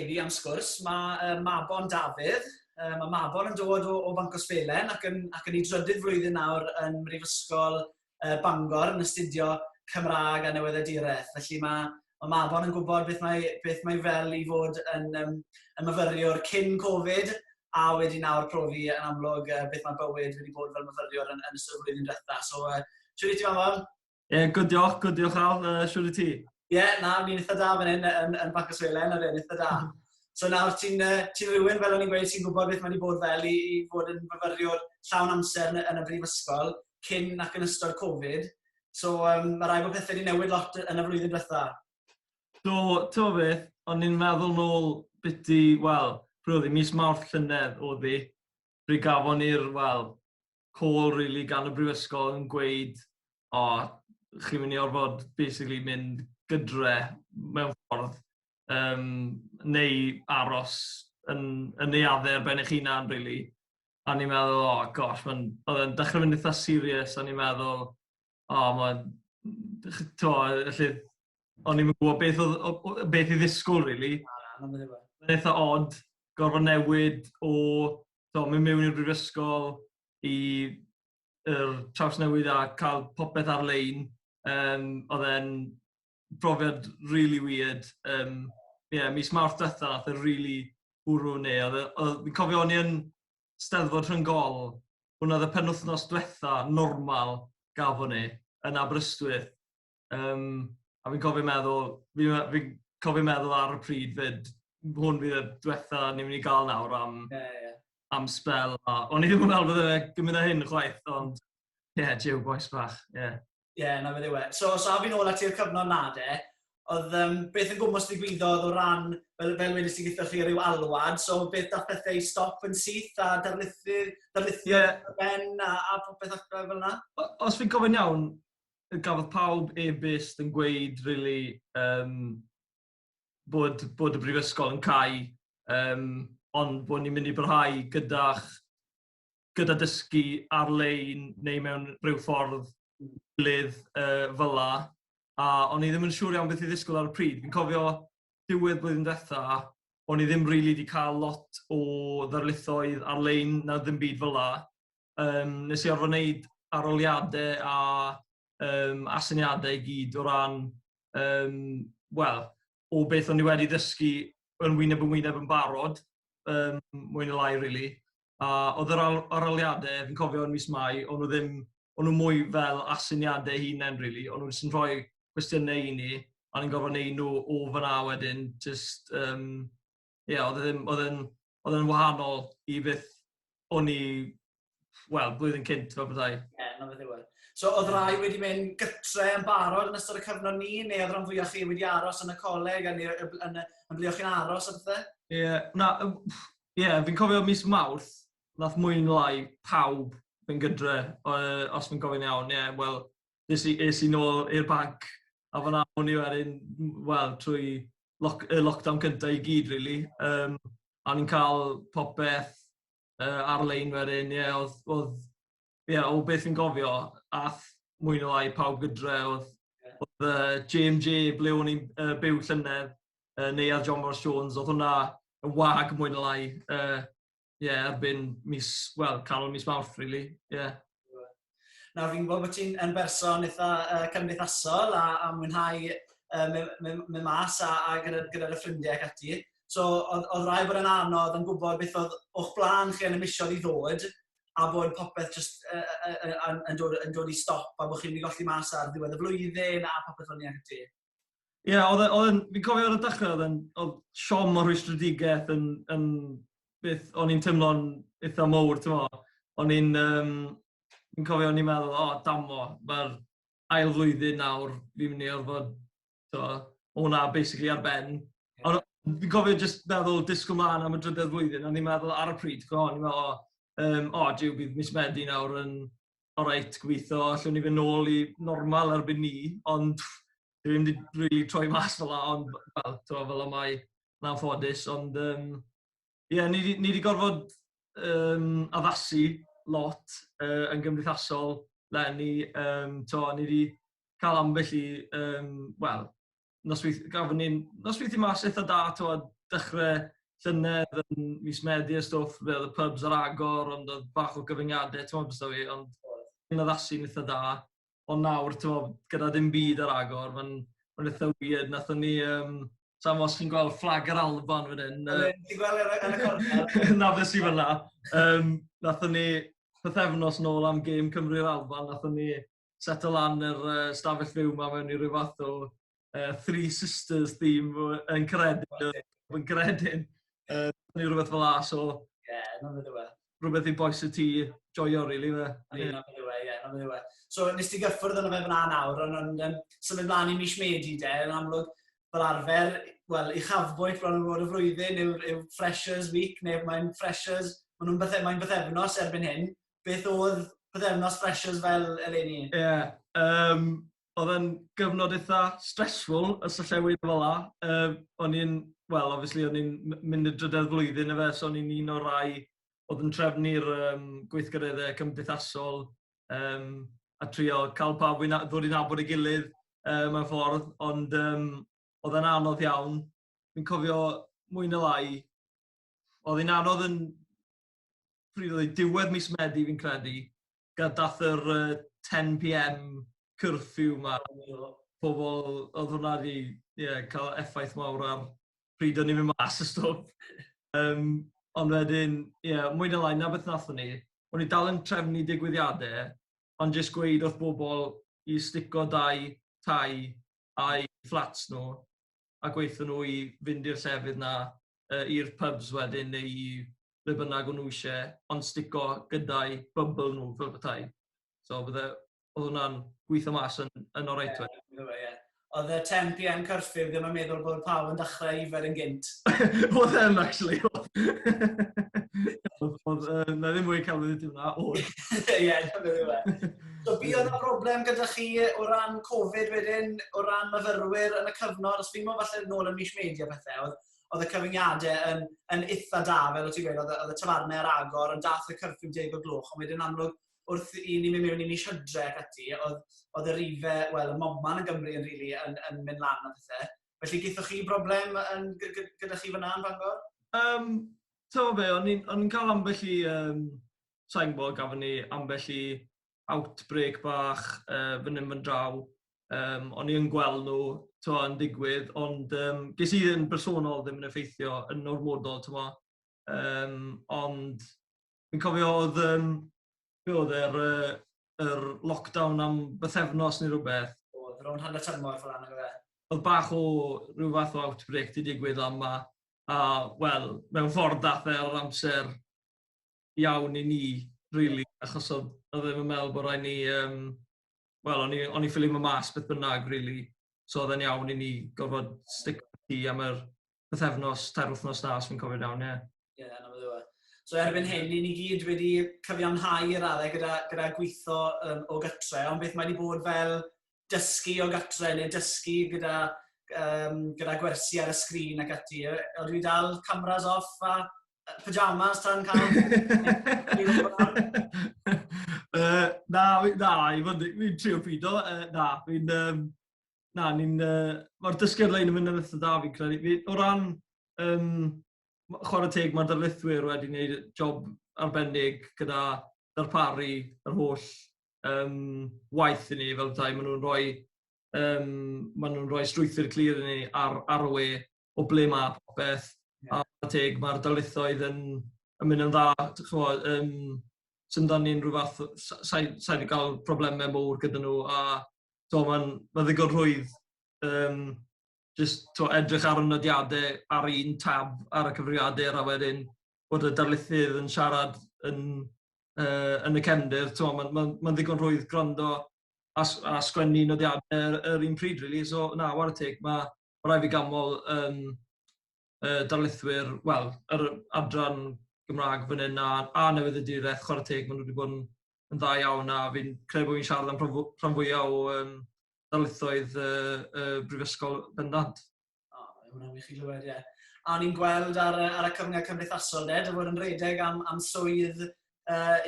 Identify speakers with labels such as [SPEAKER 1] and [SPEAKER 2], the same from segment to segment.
[SPEAKER 1] heddi am sgwrs, mae Mabon Dafydd. Mae Mabon yn dod o Bancffosfelen ac yn ei drydydd flwyddyn nawr yn Mhrifysgol Bangor yn astudio Cymraeg a newydd. Felly mae Mabon yn gwybod beth mae fel i fod yn myfyriwr cyn Covid a wedi nawr profi yn amlwg beth mae bywyd wedi bod fel myfyriwr yn ystod y flwyddyn diwethaf. So, siwr i ti, Mabon?
[SPEAKER 2] Good diolch Al, siwr i ti?
[SPEAKER 1] Ni'n eitha da fan hyn yn Bancffosfelen, a fe'n eitha da. So nawr ti'n rhywun, fel o'n i'n gweud, sy'n gwybod beth mae wedi bod fel i fod yn myfyriwr llawn amser yn y brifysgol cyn ac yn ystod Covid. So mae rai bod pethau wedi newid lot yn y flwyddyn diwethaf.
[SPEAKER 2] Do beth, o'n i'n meddwl nôl byti, prwyddi, mis Mawrth llynedd oedd hi. Rwy gafon ni'r, call rili gan y brifysgol yn gweud, chi'n mynd i orfod basically mynd gydre mewn ffordd, neu aros yn neuaddau ar ben eich hunan, rili. A ni'n meddwl, oedd e'n dechrau mynd eitha serious, a ni'n meddwl, o'n i'n gwybod beth i ddisgwyl, rili. Mae'n eitha odd, gorfod newid mynd mewn i'r brifysgol i trawsnewid a cael popeth ar-lein. Oedd e'n brofiad really weird. Mis Mawrth diwethaf nath e'n really bwrw ni. Fi'n cofio o'n i yn Steddfod Rhyngol, hwnna oedd y penwythnos diwethaf normal gafon ni yn Aberystwyth. A fi'n cofio meddwl ar y pryd fyd, hwn fydd y diwethaf ni'n mynd i gael nawr am spel. O'n i ddim yn meddwl bod e'n gymryd â hyn chwaith, ond jiw boes bach.
[SPEAKER 1] Na fe ddiwe. So a fi'n ôl at i'r cyfnod na de, oedd beth yn gwmwys ddigwyddodd o ran, fel wedys ti gyda chi rhyw alwad, so beth dath pethau stop yn syth a darlithio ben a popeth fel yna?
[SPEAKER 2] Os fi'n gofyn iawn, gafodd pawb e-byst yn gweud rili bod y brifysgol yn cau, ond bod ni'n mynd i barhau gyda dysgu ar-lein neu mewn rhyw ffordd gilydd fyla. A o'n i ddim yn siŵr iawn beth i ddisgwyl ar y pryd. Fi'n cofio diwedd blwyddyn diwethaf, o'n i ddim rili wedi cael lot o ddarlithoedd ar-lein na ddim byd fyla. Nes i orfod wneud aroliadau a asyniadau i gyd o ran o beth o'n i wedi dysgu yn wyneb yn barod, mwy neu lai, rili. A oedd yr aroliadau, fi'n cofio yn mis Mai, o'n nhw mwy fel asyniadau hunain, rili. O'n nhw'n rhoi cwestiynau i ni, a ni'n gofod wneud nhw o fyna wedyn. Oedd e'n wahanol i beth o'n i, blwyddyn cynt, fel bethau.
[SPEAKER 1] Na fe ddiwedd. So oedd rai wedi mynd gytre yn barod yn ystod y cyfnod ni, neu oedd rhan fwyaf chi wedi aros yn y coleg yn ble o'ch chi'n aros a bethau?
[SPEAKER 2] Fi'n cofio mis Mawrth, nath mwy neu lai pawb yn gydre, os fi'n gofyn iawn. Es i nôl i'r banc, a fyna o'n i wedyn, trwy y lockdown cynta i gyd, rili. A ni'n cael popeth ar-lein wedyn, o beth fi'n gofio, ath mwy neu lai pawb gydre, oedd J&J ble o'n i'n byw llynedd, neu ar John Morris Jones, oedd hwnna yn wag mwy neu lai, erbyn canol mis Mawrth, rili.
[SPEAKER 1] Nawr, fi'n gwybod bod ti'n yn berson eitha cymdeithasol a mwynhau mynd mas a gyda'r ffrindiau ac ati. So, oedd rai bod yn anodd yn gwybod beth oedd o'ch blaen chi yn ymysio i ddod, a bod popeth yn dod i stop, a bod chi'n mynd i golli mas ar ddiwedd y flwyddyn a popeth fel ni ac ati.
[SPEAKER 2] Fi'n cofio ar y dechrau, oedd siom o rwystredigaeth yn beth o'n i'n teimlo'n eitha mowr, fi'n cofio o'n i'n meddwl, damo, mae'r ail flwyddyn nawr, fi'n mynd i orfod, hwnna basically ar ben. Fi'n cofio just meddwl disgwyl mlaen am y drydydd flwyddyn, o'n i'n meddwl ar y pryd, o'n i'n meddwl, bydd mis Medi nawr yn oreit gweithio, allwn ni fynd nôl i normal erbyn ni, ond dwi'n mynd i really troi mas fel la, ond fel y mae na'n ffodus, ond ni wedi gorfod addasu lot yn gymdeithasol lenni. Ni wedi cael ambell i, nosweithio mas eitha da, dechrau llynedd yn mis Medi a stwff, fe oedd y pubs ar agor, ond oedd bach o gyfyngiadau, ti'n meddwl beth fi, ond yn addasu'n eitha da. Ond nawr, ti'n meddwl, gyda dim byd ar agor, mae'n eitha weird. Nathon ni, sa'n os chi'n gweld flag yr Alban fan hyn.
[SPEAKER 1] Ti'n gweld yn y cornel?
[SPEAKER 2] Na fe sy'n fyna. Nathon ni pythefnos nôl am gêm Cymru'r Alban, nathon ni settle lan yr stafell fyw yma mewn i ryw fath o Three Sisters theme yn Caredin. Ni rhywbeth fel as o...
[SPEAKER 1] Ie, na fe ddewe.
[SPEAKER 2] Rhywbeth i boes y ti joio, really, fe.
[SPEAKER 1] Na fe ddewe. So, nes ti gyffwrdd yna fe fyna nawr, ond symud mlaen i mis Medi de, yn amlwg fel arfer, wel, i chafbwynt bron yn bod y flwyddyn yw Freshers Week, neu mae'n Freshers, mae'n bythefnos erbyn hyn. Beth oedd bythefnos Freshers fel eleni?
[SPEAKER 2] Ie, oedd yn gyfnod eitha stressful, os allai weid fel la. O'n i'n, wel, obviously, o'n i'n mynd y drydydd flwyddyn efo, so o'n i'n un o'r rai oedd yn trefnu'r gweithgareddau cymdeithasol a trio cael pawb ddod i nabod ei gilydd mewn ffordd, ond oedd yn anodd iawn. Fi'n cofio mwy na lai, oedd hi'n anodd yn diwedd mis Medi fi'n credu, dath yr 10 PM curfew yma. Pobl oedd hwnna wedi cael effaith mawr ar pryd o'n i'n mynd mas y stwff. Ond wedyn, mwy na lai, na beth nathon ni. O'n i dal yn trefnu digwyddiadau, ond jyst gweud wrth bobl i stico dau tai a'i flats nhw, a gweithio nhw i fynd i'r sefydd na i'r pubs wedyn neu i ble bynnag o'n nhw eisiau, ond stico gyda'i bubble nhw fel bethau. So oedd hwnna'n gweithio mas yn o'r eitwyd.
[SPEAKER 1] Oedd y 10 PM curfew ddim yn meddwl bod pawb yn dechrau ifer yn gynt.
[SPEAKER 2] Oedd e'n, actually. Na ddim mwy cael wedi hwnna, oedd.
[SPEAKER 1] Ie, na beth yw e. So, bi oedd y broblem gyda chi o ran Covid wedyn, o ran myfyrwyr yn y cyfnod, os fi'n meddwl falle nôl yn mis Medi a bethau, oedd y cyfyngiadau yn eitha da, fel o ti'n gweud, oedd y tafarnau ar agor, yn dath y curfew 10 o gloch, ond wedyn amlwg, wrth i ni mynd mewn i mis Hydref ac ati, oedd y rifau, wel, y Mobman yn Gymru yn rili yn mynd lan a bethau. Felly, geithoch chi broblem gyda chi fyna yn Bangor?
[SPEAKER 2] Tyfa fe, o'n i'n cael ambell i, sa'n gwybod, gafon ni ambell i outbreak bach fan hyn fan draw. O'n i'n gweld nhw yn digwydd, ond ges i yn bersonol ddim yn effeithio yn ormodol, ond fi'n cofio oedd yr lockdown am bythefnos neu rhywbeth.
[SPEAKER 1] Oedd, rhwng hanner tymor fel yna, gyda.
[SPEAKER 2] Oedd bach o rhyw fath o outbreak di digwydd am yma. A, wel, mewn ffordd dath e'r amser iawn i ni, really, achos oedd ddim yn meddwl bod rhaid ni, wel, o'n i ffilm y mas beth bynnag, really. So oedd e'n iawn i ni gorfod stick ti am yr bythefnos, tair wythnos nas, fi'n cofio iawn, ie.
[SPEAKER 1] Ie, na beth yw e. So erbyn hyn, ni gyd wedi cyfiawnhau i'r raddau gyda gweithio o gytre, ond beth mae wedi bod fel dysgu o gytre neu dysgu gyda gwersi ar y sgrin ac ati. Oedd wedi dal cameras off a pyjamas tan cael?
[SPEAKER 2] Fi'n trio pido. Mae'r dysgu ar-lein yn mynd yn eitha da fi'n credu. O ran chwarae teg, mae'r darlithwyr wedi gwneud job arbennig gyda darparu yr holl waith i ni fel tai. Maen nhw'n rhoi strwythur clir i ni ar y we o ble mae popeth. A teg, mae'r darlithoedd yn mynd yn dda. Sy'n dan ni'n rhyw fath, sa'i wedi cael problemau mowr gyda nhw. A mae'n ddigon rhwydd edrych ar y nodiadau ar un tab ar y cyfrifiadur a wedyn bod y darlithydd yn siarad yn y cefndir. Mae'n ddigon rhwydd gwrando a sgwennu nodiadau yr un pryd, really. So, na, war y teg, mae rai fi gamol darlithwyr, wel, yr adran Gymraeg fan hyn a newydd y direth, chwarae teg, maen nhw wedi bod yn dda iawn a fi'n credu bod fi'n siarad am rhan fwyaf o darlithoedd brifysgol bendant.
[SPEAKER 1] Hwna'n wych i glywed, ie. A ni'n gweld ar y cyfnod cymdeithasol, dy fod yn redeg am swydd i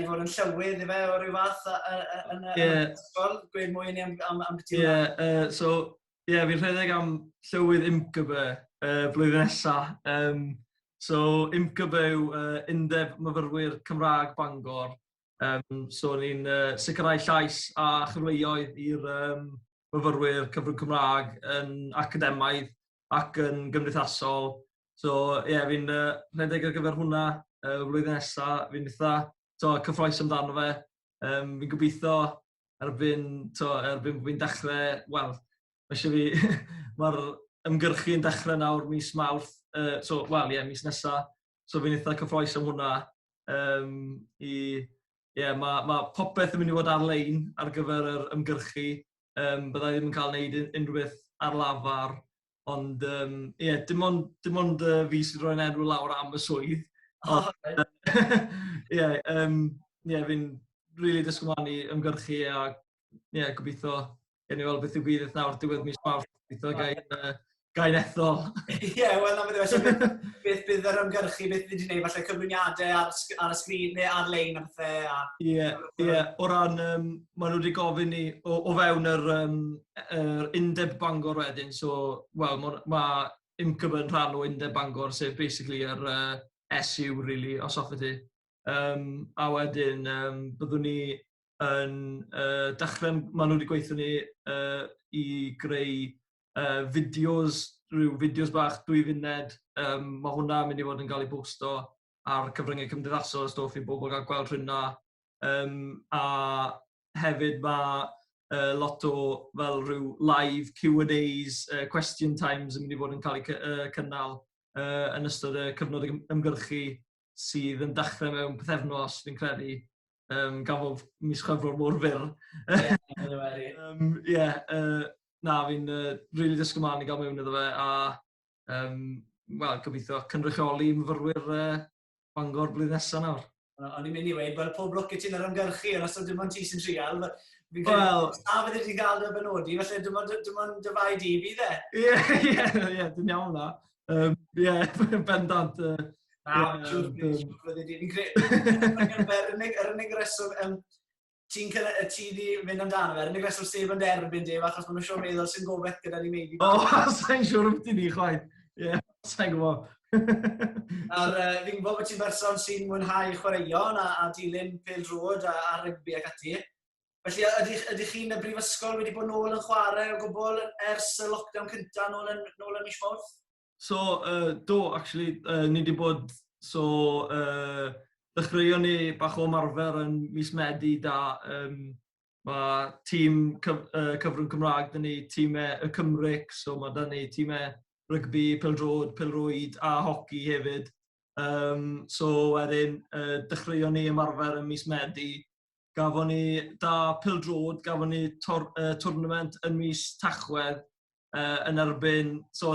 [SPEAKER 1] fod yn llywydd, i fe, o ryw fath yn y brifysgol. Gweud mwy ni am beth yma.
[SPEAKER 2] Ie, so fi'n rhedeg am llywydd IMCB blwyddyn nesaf. So, IMCB yw Undeb Myfyrwyr Cymraeg Bangor. So, ni'n sicrhau llais a chyfleoedd i'r myfyrwyr cyfrwng Cymraeg yn academaidd ac yn gymdeithasol. So, fi'n rhedeg ar gyfer hwnna blwyddyn nesaf. Fi'n eitha cyffroes amdano fe. Fi'n gobeithio erbyn fi'n dechrau, wel, mae'r ymgyrchu yn dechrau nawr mis Mawrth, mis nesaf. So fi'n eitha cyffroes am hwnna. Mae popeth yn mynd i fod ar-lein ar gyfer yr ymgyrchu. Byddai ddim yn cael gwneud unrhyw beth ar lafar. Ond, dim ond fi sy'n rhoi'n enw lawr am y swydd. Fi'n rili disgwyl mlaen i ymgyrchu a gobeithio gen i weld beth yw bydd nawr diwedd mis Mawrth. Gobeithio gain ethol.
[SPEAKER 1] Wel, na beth bydd yr ymgyrchu, beth wedi gwneud, falle cyflwyniadau ar y sgrin neu ar-lein a bethau.
[SPEAKER 2] O ran, maen nhw wedi gofyn i, o fewn yr Undeb Bangor wedyn, so, wel, mae IMCB yn rhan o Undeb Bangor, sef basically yr SU, really, os offer ti. A wedyn, byddwn ni yn dechrau, maen nhw wedi gweithio ni i greu fideos bach 2 funed. Mae hwnna mynd i fod yn cael ei bosto ar cyfryngau cymdeithasol, stwff i bobl gael gweld hwnna. A hefyd mae lot o fel rhyw live Q&As, question times yn mynd i fod yn cael ei cynnal yn ystod y cyfnod ymgyrchu sydd yn dechrau mewn pethefnos, fi'n credu, gafodd mis Chwefror mor fyr. Fi'n rili disgwyl mlaen i gael mewn iddo fe a gobeithio cynrychioli myfyrwyr Bangor blwyddyn nesaf nawr.
[SPEAKER 1] O'n i'n mynd i weid, wel, pob lwc i ti'n ar ymgyrchu, ond os dim ond ti sy'n trial, fi'n credu, a fydde ti'n cael dy benodi, felly dim ond dy fai di bydd e?
[SPEAKER 2] Dwi'n iawn na. Bendant.
[SPEAKER 1] Fi'n credu, yr unig reswm, ti wedi mynd amdano fe, yr unig reswm sef yn derbyn di, achos maen nhw'n siŵr meddwl sy'n gofeth gyda ni Medi.
[SPEAKER 2] Sa'n siŵr am ti ni, chwaith. Sa'n gwybod.
[SPEAKER 1] Fi'n gwybod bod ti'n berson sy'n mwynhau chwaraeon a dilyn pêl-drod a rygbi ac ati. Felly, ydych chi'n y brifysgol wedi bod nôl yn chwarae o gwbl ers y lockdown cynta nôl yn mis Mawrth?
[SPEAKER 2] So, actually, ni wedi bod, dechreuon ni bach o ymarfer yn mis Medi da. Mae tîm cyfrwng Cymraeg, da ni tîmau y Cymraeg, so mae da ni tîmau rygbi, pêl-drod, pêl-rwyd a hoci hefyd. So wedyn, dechreuon ni ymarfer yn mis Medi. Gafon ni da pêl-drod, gafon ni tournament yn mis Tachwedd yn erbyn, so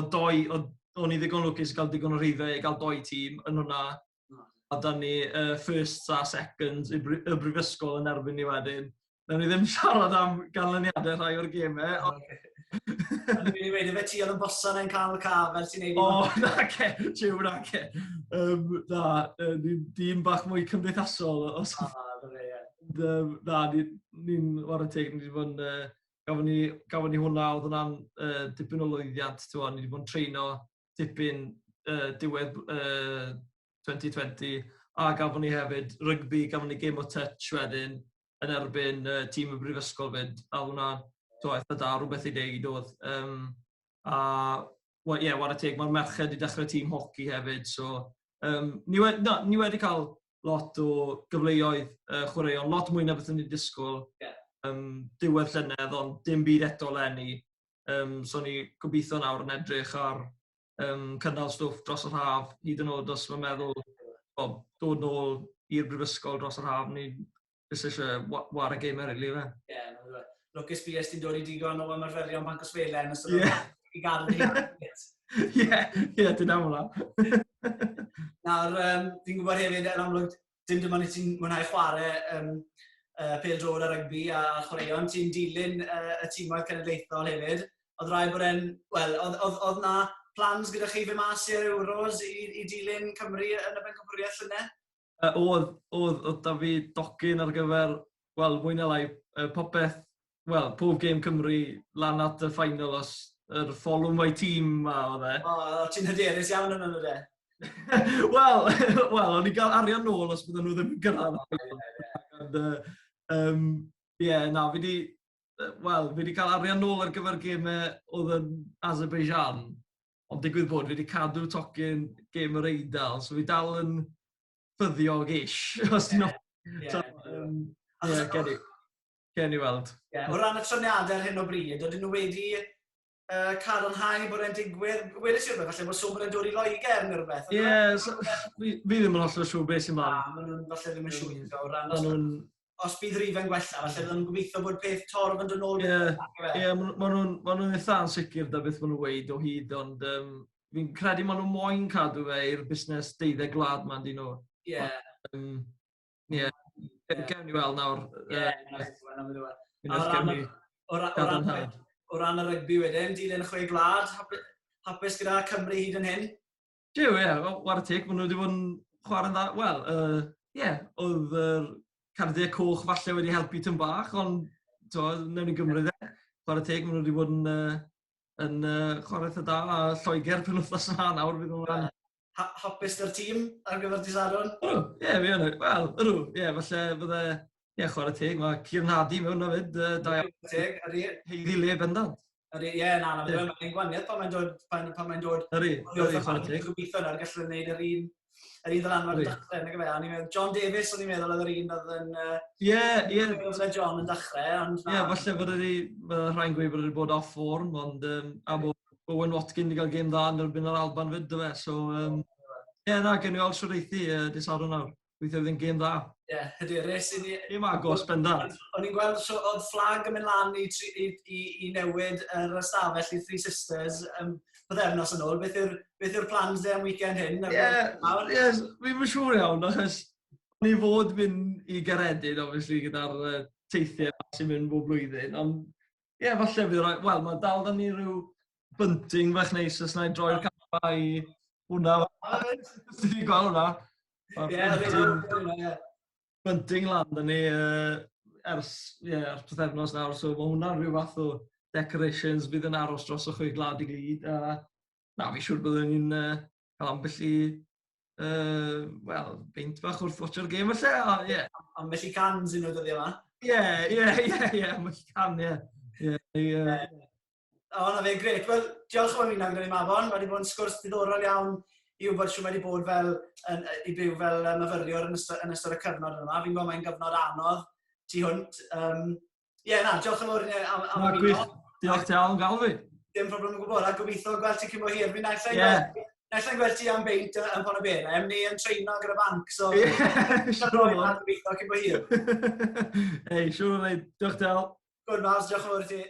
[SPEAKER 2] o'n i ddigon lwcus i gael digon o rhifau i gael 2 tîm yn hwnna. A da ni first a second y brifysgol yn erbyn ni wedyn. Nawn ni ddim siarad am ganlyniadau rhai o'r gemau.
[SPEAKER 1] O'n i'n mynd i weid, efe ti oedd yn bosan yn cael caf fel ti'n neud i
[SPEAKER 2] nace, tiw nace. Dyn bach mwy cymdeithasol. Ni'n war y teg, ni wedi bod yn gafon ni hwnna, oedd hwnna'n dipyn o lwyddiant. Ni wedi bod yn treino dipyn diwedd 2020 a gafon ni hefyd rygbi, gafon ni game o touch wedyn yn erbyn tîm y brifysgol fyd, a hwnna'n eitha da, rhywbeth i deud oedd. War y teg, mae'r merched wedi dechrau tîm hoci hefyd, so ni wedi cael lot o gyfleoedd chwaraeon, lot mwy na beth ni wedi disgwyl. Diwedd llynedd, ond dim byd eto lenni. So ni gobeithio nawr yn edrych ar cynnal stwff dros yr haf, hyd yn oed os mae'n meddwl dod nôl i'r brifysgol dros yr haf, ni jyst eisiau war y game rili fe.
[SPEAKER 1] Lwcus fi ys ti'n dod i digon o ymarferion Bancffosfelen os ydyn i gael ni.
[SPEAKER 2] Dwi'n aml.
[SPEAKER 1] Nawr, fi'n gwybod hefyd, yn amlwg, dim ond i ti'n mwynhau chwarae pêl-drod a rygbi a chwaraeon, ti'n dilyn y tîmoedd cenedlaethol hefyd. Oedd rai bod oedd na plans gyda chi fe mas i'r Euros i dilyn Cymru yn y bencampwriaeth llynau?
[SPEAKER 2] Oedd da fi docyn ar gyfer, mwy na lai, popeth, pob gêm Cymru lan at y final os follow my team ma oedd e.
[SPEAKER 1] O, ti'n hyderus iawn yn yno de?
[SPEAKER 2] Wel, o'n i gael arian nôl os bydden nhw ddim yn gyrraedd. Na, fi wedi cael arian nôl ar gyfer gemau oedd yn Azerbaijan, ond digwydd bod fi wedi cadw tocyn gem yr Eidal, so fi dal yn ffyddiog ish, os ti'n gen i weld.
[SPEAKER 1] O ran y troniadau ar hyn o bryd, oedden nhw wedi cadarnhau bod e'n digwydd, wedys i'r beth, falle bod sôn bod e'n dod i Loegr neu rhywbeth?
[SPEAKER 2] Fi ddim yn hollol siŵr beth sy'n man.
[SPEAKER 1] Maen nhw'n falle ddim yn siŵr o ran os bydd rifau'n gwella, falle bydd nhw'n gobeithio bod peth torf yn dod nôl.
[SPEAKER 2] Maen nhw'n eitha ansicr da beth maen nhw'n weid o hyd, ond fi'n credu maen nhw'n moyn cadw fe i'r busnes 12 gwlad ma'n di nhw. Gewn ni weld nawr.
[SPEAKER 1] O ran y rygbi wedyn, dilyn 6 gwlad, hapus gyda Cymru hyd yn hyn?
[SPEAKER 2] Diw, war y tig, maen nhw wedi bod yn chwarae'n dda. Wel, oedd Cardiau Coch falle wedi helpu tyn bach, ond newn ni gymryd e. Chwarae teg, maen nhw wedi bod yn chwarae eitha da, a Lloegr penwythnos yna nawr fydd nhw'n
[SPEAKER 1] hapus dy'r tîm ar gyfer dydd Sadwrn?
[SPEAKER 2] Fi yna. Wel, falle bydde chwarae teg, mae Cyrnhadu mewn na fyd. Heiddi le bendant.
[SPEAKER 1] Mae'n gwaniaeth pan mae'n dod
[SPEAKER 2] chwarae teg.
[SPEAKER 1] Gobeithio na'r gallu gwneud yr un ddylanwad yn dechrau, nag efe. John Davies, o'n i'n meddwl oedd yr un oedd yn... Oedd John yn dechrau.
[SPEAKER 2] Falle bod rhain gweud bod wedi bod off form, ond a bod Owen Watkin wedi cael gêm dda yn erbyn yr Alban fyd, dy fe. So, gen i weld siwreithi dydd Sadwrn nawr. Gweithio fydd yn gêm dda.
[SPEAKER 1] Hyderus.
[SPEAKER 2] Dim agos, bendant.
[SPEAKER 1] O'n i'n gweld oedd fflag yn mynd lan i newid yr ystafell i Three Sisters byddefnos yn ôl. Beth yw'r plans am weekend hyn?
[SPEAKER 2] Fi'n mynd siŵr iawn, achos ni fod mynd i Garedin, obviously, gyda'r teithiau sy'n mynd bob blwyddyn. Ond, falle fydd rhaid, wel, mae dal da ni rhyw bunting fach neis os na i droi'r campa i hwnna. Ti'n ni'n gweld hwnna? Bunting lan da ni ers pythefnos nawr, so mae hwnna'n rhyw fath o decorations bydd yn aros dros o 6 gwlad i gyd. Na, fi siŵr byddwn ni'n cael ambell i beint bach wrth watcho'r gêm falle.
[SPEAKER 1] Ambell i cans un o'r dyddiau yma?
[SPEAKER 2] Ambell i can,
[SPEAKER 1] O, na fe, gret. Wel, diolch am ymuno gyda ni Mabon. Mae wedi bod yn sgwrs diddorol iawn i wybod siw mae wedi bod i byw fel myfyriwr yn ystod y cyfnod yma. Fi'n gwybod mae'n gyfnod anodd tu hwnt. Diolch yn fawr am ymuno.
[SPEAKER 2] Diolch ti am gael fi.
[SPEAKER 1] Dim problem yn gwybod, a gobeithio gweld ti cyn o hir. Fi'n naill gweld ti am beint yn Pon y Berem, ni yn treino gyda banc, so gobeithio cyn o hir.
[SPEAKER 2] Siwr o wneud. Diolch ti al.
[SPEAKER 1] Gwrdd mas, diolch yn fawr i ti.